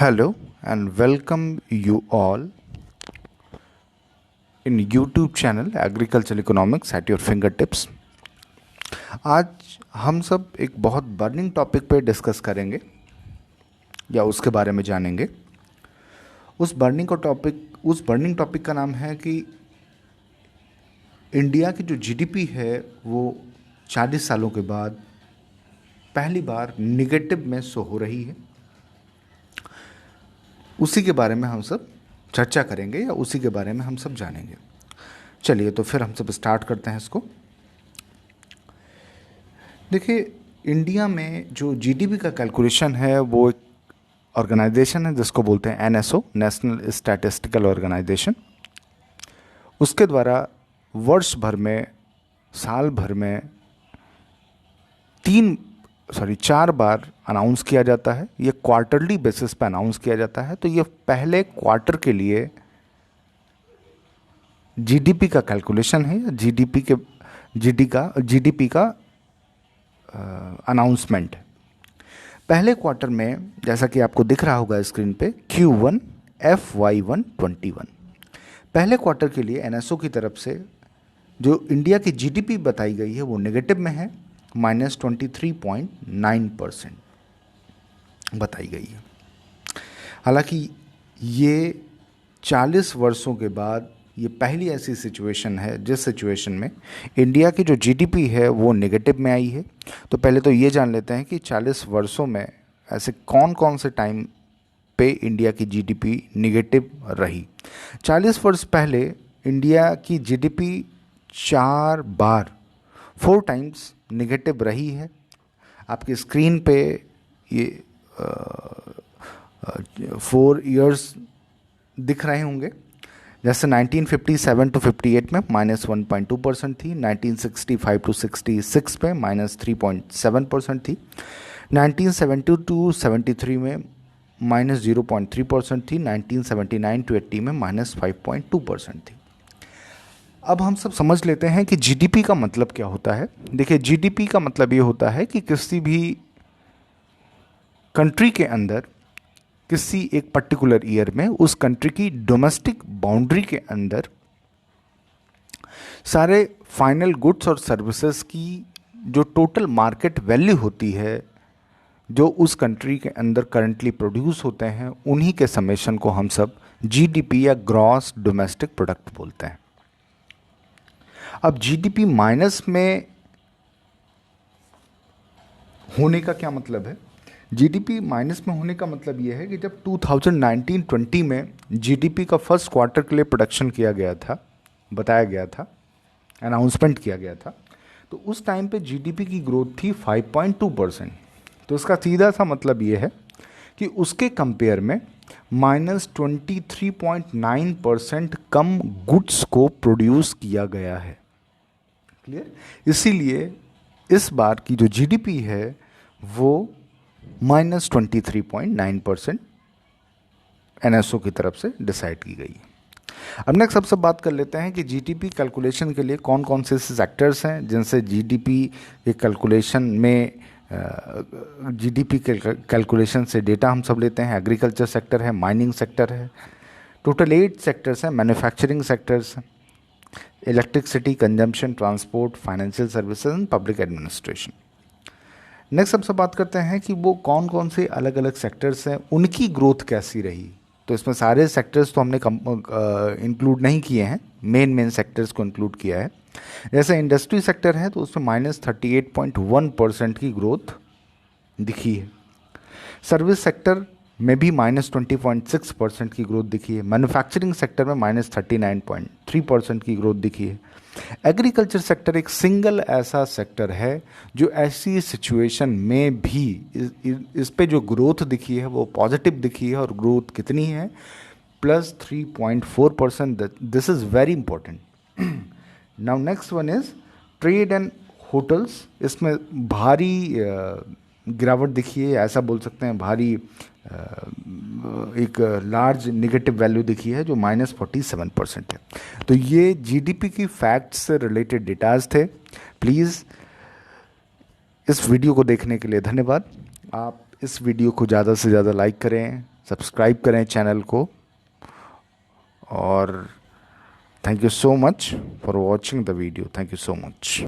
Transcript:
Hello and welcome you all in YouTube channel Agricultural Economics at your fingertips। आज हम सब एक बहुत बर्निंग टॉपिक पे डिस्कस करेंगे या उसके बारे में जानेंगे। उस बर्निंग टॉपिक का नाम है कि इंडिया की जो जीडीपी है वो 40 सालों के बाद पहली बार निगेटिव में शो हो रही है। उसी के बारे में हम सब चर्चा करेंगे या उसी के बारे में हम सब जानेंगे। चलिए तो फिर हम सब स्टार्ट करते हैं इसको। देखिए, इंडिया में जो जीडीपी का कैलकुलेशन है वो एक ऑर्गेनाइजेशन है जिसको बोलते हैं एनएसओ, नेशनल स्टैटिस्टिकल ऑर्गेनाइजेशन। उसके द्वारा वर्ष भर में, साल भर में 4 बार अनाउंस किया जाता है। ये क्वार्टरली बेसिस पे अनाउंस किया जाता है। तो ये पहले क्वार्टर के लिए जीडीपी का कैलकुलेशन है या जीडीपी का अनाउंसमेंट। पहले क्वार्टर में जैसा कि आपको दिख रहा होगा स्क्रीन पे Q1 FY1 21, पहले क्वार्टर के लिए एनएसओ की तरफ से जो इंडिया की जीडीपी बताई गई है वो नेगेटिव में है, -23.9% बताई गई है। हालांकि ये 40 वर्षों के बाद ये पहली ऐसी सिचुएशन है जिस सिचुएशन में इंडिया की जो जीडीपी है वो नेगेटिव में आई है। तो पहले तो ये जान लेते हैं कि 40 वर्षों में ऐसे कौन कौन से टाइम पे इंडिया की जीडीपी नेगेटिव रही। 40 वर्ष पहले इंडिया की जीडीपी 4 टाइम्स नेगेटिव रही है। आपकी स्क्रीन पे ये 4 इयर्स दिख रहे होंगे। जैसे 1957 टू 58 में -1.2% थी, 1965 टू 66 पे -3.7% थी, 1972 टू 73 में -0.3% थी, 1979 टू 80 में -5.2% थी। अब हम सब समझ लेते हैं कि जीडीपी का मतलब क्या होता है। देखिए, जीडीपी का मतलब ये होता है कि किसी भी कंट्री के अंदर किसी एक पर्टिकुलर ईयर में उस कंट्री की डोमेस्टिक बाउंड्री के अंदर सारे फाइनल गुड्स और सर्विसेज की जो टोटल मार्केट वैल्यू होती है, जो उस कंट्री के अंदर करंटली प्रोड्यूस होते हैं, उन्हीं के समेशन को हम सब जीडीपी या ग्रॉस डोमेस्टिक प्रोडक्ट बोलते हैं। अब जीडीपी माइनस में होने का क्या मतलब है? जीडीपी माइनस में होने का मतलब यह है कि जब 2019-20 में जीडीपी का फर्स्ट क्वार्टर के लिए प्रोडक्शन किया गया था, बताया गया था, अनाउंसमेंट किया गया था, तो उस टाइम पे जीडीपी की ग्रोथ थी 5.2%। तो इसका सीधा सा मतलब ये है कि उसके कंपेयर में -23.9% कम गुड्स को प्रोड्यूस किया गया है। क्लियर? इसीलिए इस बार की जो जीडीपी है वो -23.9% एनएसओ की तरफ से डिसाइड की गई है। अब नेक्स्ट सबसे बात कर लेते हैं कि जीडीपी कैलकुलेशन के लिए कौन कौन से सेक्टर्स हैं जिनसे जीडीपी के कैलकुलेशन में जीडीपी के कैलकुलेशन से डेटा हम सब लेते हैं। एग्रीकल्चर सेक्टर है, माइनिंग सेक्टर है, टोटल 8 सेक्टर्स हैं, मैन्युफैक्चरिंग सेक्टर्स हैं, electricity, consumption, transport, financial services and public administration. Next सबसे बात करते हैं कि वो कौन कौन से अलग अलग सेक्टर्स हैं, उनकी ग्रोथ कैसी रही। तो इसमें सारे सेक्टर्स तो हमने इंक्लूड नहीं किए हैं, मेन सेक्टर्स को इंक्लूड किया है। जैसे इंडस्ट्री सेक्टर है तो उसमें -38.1% की ग्रोथ दिखी है। सर्विस सेक्टर में भी -20.6% की ग्रोथ दिखी है। मैन्युफैक्चरिंग सेक्टर में -39.3% की ग्रोथ दिखी है। एग्रीकल्चर सेक्टर एक सिंगल ऐसा सेक्टर है जो ऐसी सिचुएशन में भी इस पे जो ग्रोथ दिखी है वो पॉजिटिव दिखी है। और ग्रोथ कितनी है? +3.4%। This is very important. Now next one is trade and hotels. इसमें भारी गिरावट दिखी है, ऐसा बोल सकते हैं। भारी एक लार्ज निगेटिव वैल्यू दिखी है जो -47% है। तो ये जीडीपी की फैक्ट्स से रिलेटेड डेटाज थे। प्लीज़ इस वीडियो को देखने के लिए धन्यवाद। आप इस वीडियो को ज़्यादा से ज़्यादा लाइक करें, सब्सक्राइब करें चैनल को। और thank you so much for watching the video. Thank you so much.